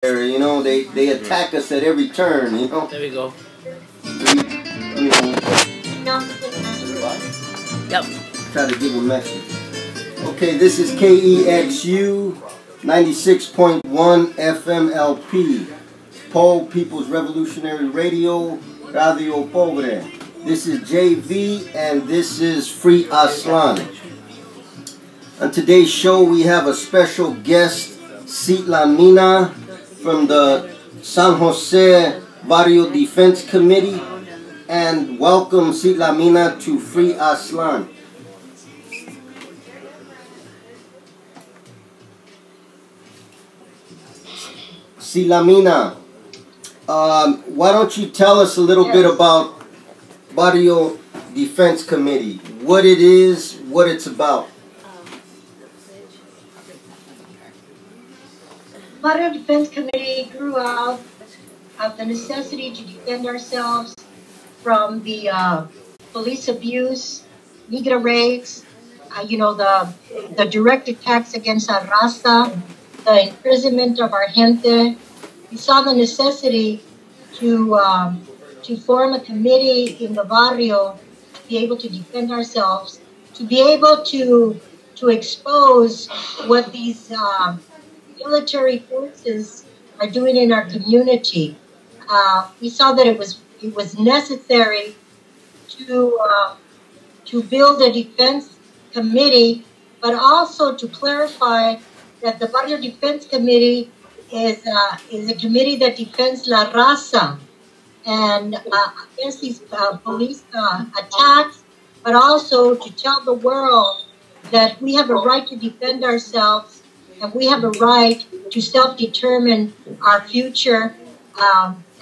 You know, they attack us at every turn, you know. There we go. Yep. Try to give a message. Okay, this is KEXU 96.1 FM LP. Po People's Revolutionary Radio, Radio Pobre. This is JV and this is Free Aslan. On today's show we have a special guest, Citla Mina, from the San Jose Barrio Defense Committee, and welcome Citla Mina to Free Aslan. Citla Mina, why don't you tell us a little bit about Barrio Defense Committee, what it is, what it's about. Barrio Defense Committee grew out of the necessity to defend ourselves from the police abuse, migra raids, the direct attacks against our raza, the imprisonment of our gente. We saw the necessity to form a committee in the barrio to be able to defend ourselves, to be able to expose what these military forces are doing in our community. We saw that it was necessary to build a defense committee, but also to clarify that the Barrio Defense Committee is a committee that defends la raza and against these police attacks, but also to tell the world that we have a right to defend ourselves and we have a right to self-determine our future,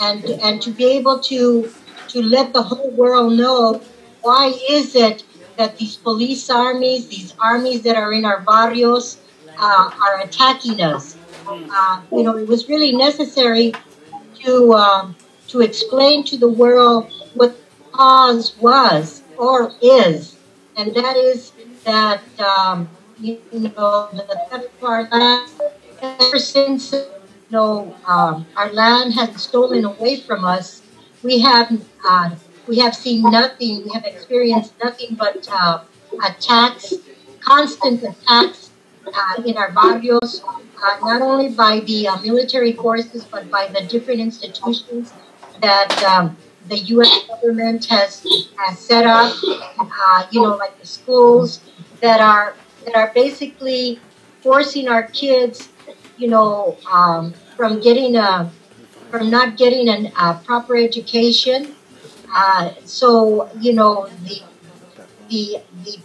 and to be able to let the whole world know why is it that these police armies, these armies that are in our barrios, are attacking us. It was really necessary to explain to the world what the cause was or is, and that is that the theft of our land, ever since our land has been stolen away from us, we have seen nothing. We have experienced nothing but attacks, constant attacks in our barrios, not only by the military forces, but by the different institutions that the U.S. government has set up. Like the schools that are basically forcing our kids, from not getting a proper education. So the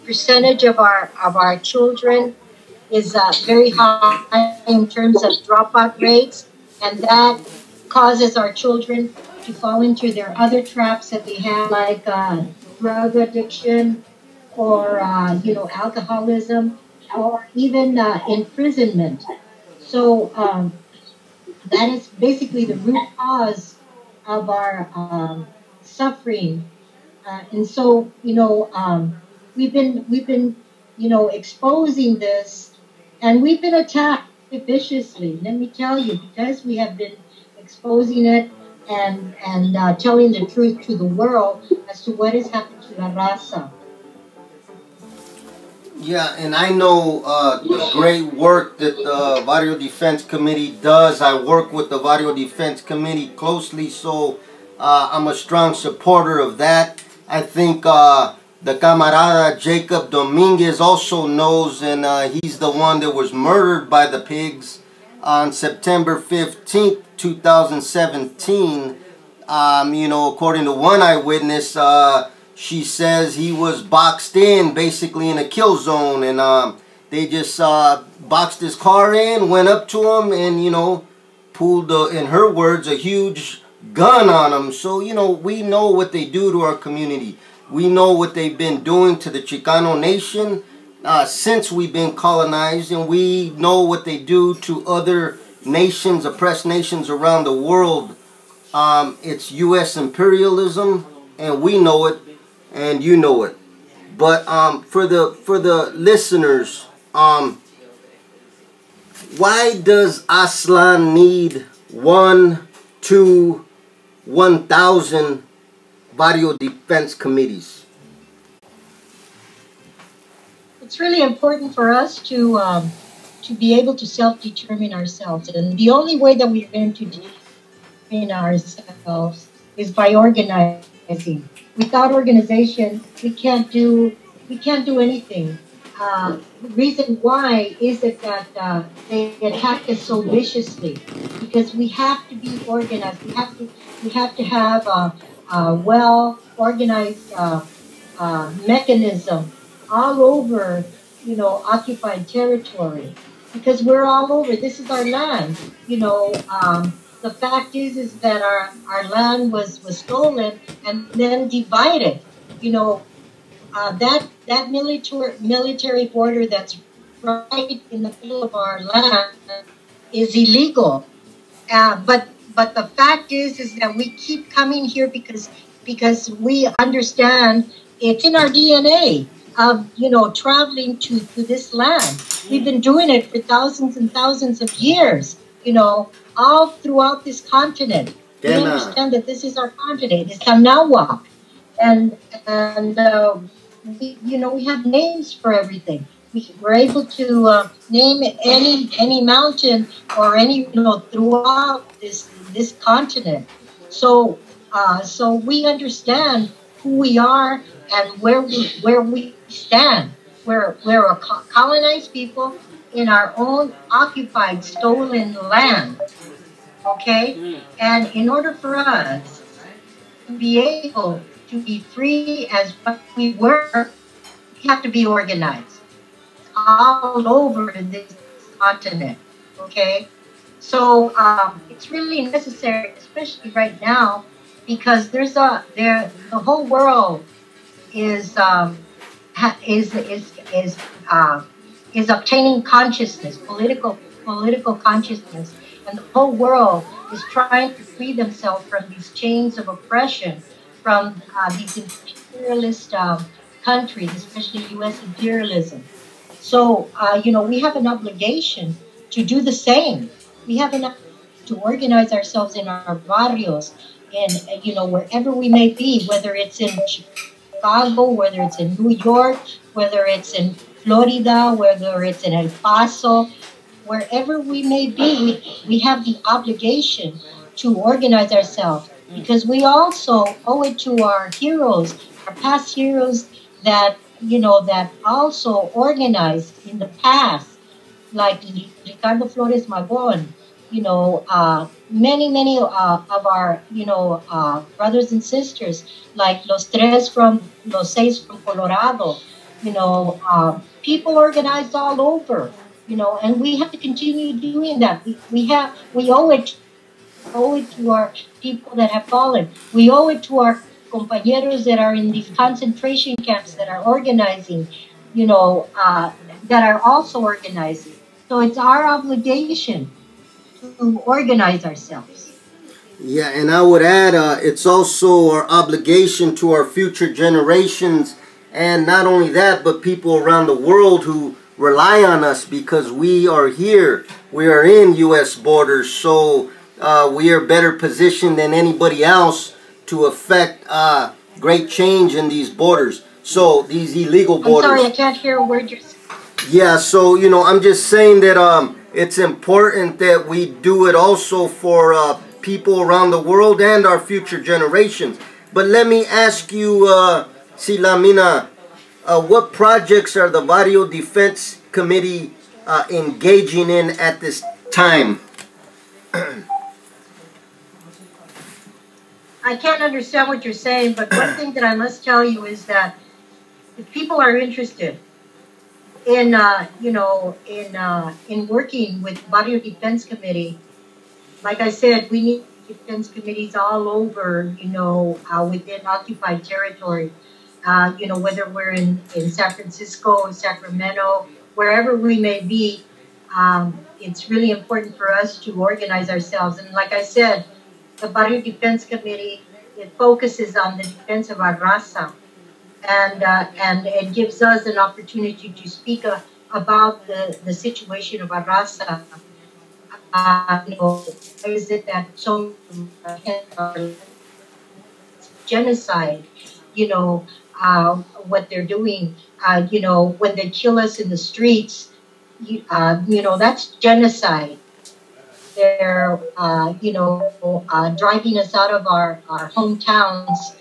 percentage of our children is very high in terms of dropout rates, and that causes our children to fall into their other traps that they have, like drug addiction, or alcoholism, or even imprisonment. So that is basically the root cause of our suffering, and so we've been exposing this, and we've been attacked viciously. Let me tell you, because we have been exposing it and telling the truth to the world as to what has happened to la raza. Yeah, and I know the great work that the Barrio Defense Committee does. I work with the Barrio Defense Committee closely, so I'm a strong supporter of that. I think the camarada Jacob Dominguez also knows, and he's the one that was murdered by the pigs on September 15th, 2017. According to one eyewitness, she says he was boxed in, basically in a kill zone, and they just boxed his car in, went up to him, and pulled, in her words, a huge gun on him. So we know what they do to our community. We know what they've been doing to the Chicano nation since we've been colonized, and we know what they do to other nations, oppressed nations around the world. It's U.S. imperialism, and we know it, and you know it. But for the listeners, why does Aslan need 1 to 1,000 barrio defense committees? It's really important for us to be able to self-determine ourselves, and the only way that we're going to determine ourselves is by organizing. Without organization, we can't do anything. The reason why is it that they attack us so viciously, because we have to be organized. We have to have a well organized mechanism all over, occupied territory, because we're all over. This is our land. The fact is that our land was stolen and then divided. That military border that's right in the middle of our land is illegal. But the fact is that we keep coming here because we understand it's in our DNA of traveling to this land. We've been doing it for thousands and thousands of years. All throughout this continent. We understand that this is our continent. It's Tamnawa, and we have names for everything. We're able to name any mountain or any throughout this continent. So we understand who we are and where we stand. We're a colonized people in our own occupied, stolen land. Okay, and in order for us to be able to be free as what we were, we have to be organized all over this continent. Okay, so it's really necessary, especially right now, because the whole world is is is obtaining consciousness, political consciousness, and the whole world is trying to free themselves from these chains of oppression, from these imperialist countries, especially U.S. imperialism. So, we have an obligation to do the same. We have an obligation to organize ourselves in our barrios, and wherever we may be, whether it's in Chicago, whether it's in New York, whether it's in Florida, whether it's in El Paso, wherever we may be, we have the obligation to organize ourselves, because we also owe it to our heroes, our past heroes that that also organized in the past, like Ricardo Flores Magón, many of our brothers and sisters, like Los Seis from Colorado, people organized all over, and we have to continue doing that. We owe it to our people that have fallen. We owe it to our compañeros that are in these concentration camps that are organizing, that are also organizing. So it's our obligation to organize ourselves. Yeah, and I would add, it's also our obligation to our future generations, and not only that, but people around the world who rely on us, because we are here. We are in U.S. borders, so we are better positioned than anybody else to affect great change in these borders. So these illegal borders. I'm sorry, I can't hear a word you're saying. Yeah, so I'm just saying that it's important that we do it also for people around the world and our future generations. But let me ask you, Silamina, what projects are the Barrio Defense Committee engaging in at this time? I can't understand what you're saying, but one thing that I must tell you is that if people are interested in in working with Barrio Defense Committee, like I said, we need defense committees all over, within occupied territory. Whether we're in San Francisco, Sacramento, wherever we may be, it's really important for us to organize ourselves. And like I said, the Barrio Defense Committee, it focuses on the defense of our raza, and it gives us an opportunity to speak about the situation of our raza why is it that so genocide? You know, what they're doing. When they kill us in the streets, that's genocide. They're, driving us out of our hometowns,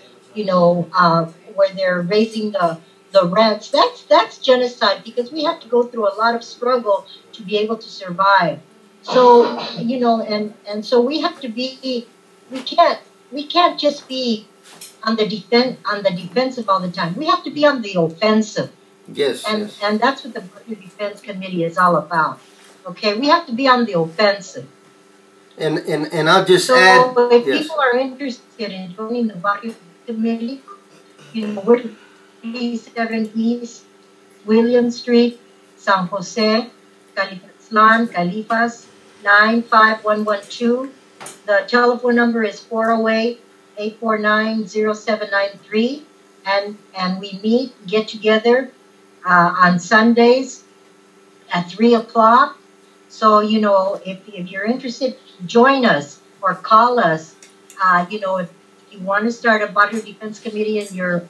where they're raising the rents. That's genocide, because we have to go through a lot of struggle to be able to survive. So, and so we have to be, we can't just be on the defensive all the time. We have to be on the offensive. Yes, And yes. and that's what the Border Defense Committee is all about. Okay, we have to be on the offensive. And I'll just So add, if yes. people are interested in joining the Barrio Committee, we're 37 East William Street, San Jose, Califas, 95112. The telephone number is 408-849-0793. And we get together on Sundays at 3 o'clock. So, if you're interested, join us or call us. If you want to start a Barrio Defense Committee in your,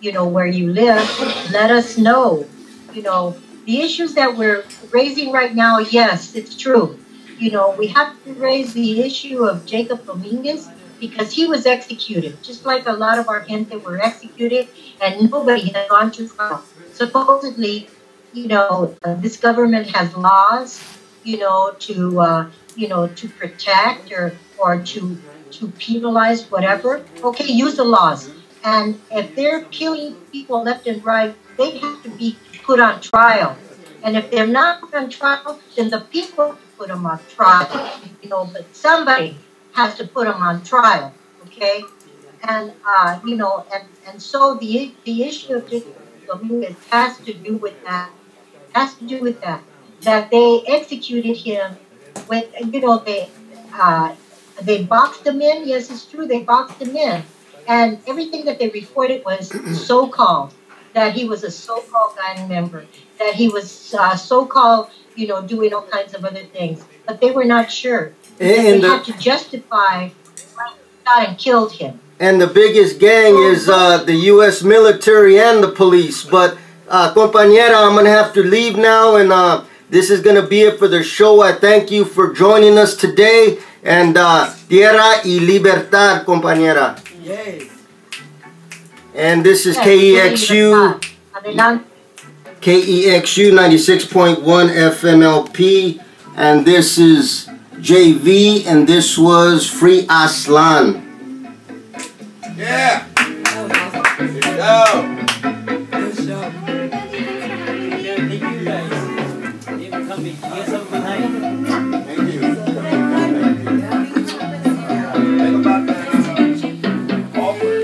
where you live, let us know. The issues that we're raising right now, yes, it's true. We have to raise the issue of Jacob Dominguez, because he was executed, just like a lot of our gente were executed, and nobody has gone to trial. Supposedly, this government has laws, to protect or to penalize whatever. Okay, use the laws. And if they're killing people left and right, they have to be put on trial. And if they're not put on trial, then the people put them on trial. But somebody has to put them on trial. Okay, and and so the issue of Jacob Dominguez has to do with that. Has to do with that they executed him with, they boxed him in. Yes, it's true, they boxed him in, and everything that they reported was so-called, that he was a so-called gang member, that he was so-called, doing all kinds of other things, but they were not sure. They had to justify why they shot and killed him. And the biggest gang is the U.S. military and the police. But, compañera, I'm going to have to leave now, and this is going to be it for the show. I thank you for joining us today. And Tierra y Libertad, compañera. Yes. And this is KEXU. KEXU 96.1 FMLP. And this is JV, and this was Free Aslan. Yeah. Good show. Good show. Thank you guys. Thank you for coming. You guys have a good night. Thank you. Think about that. Offer.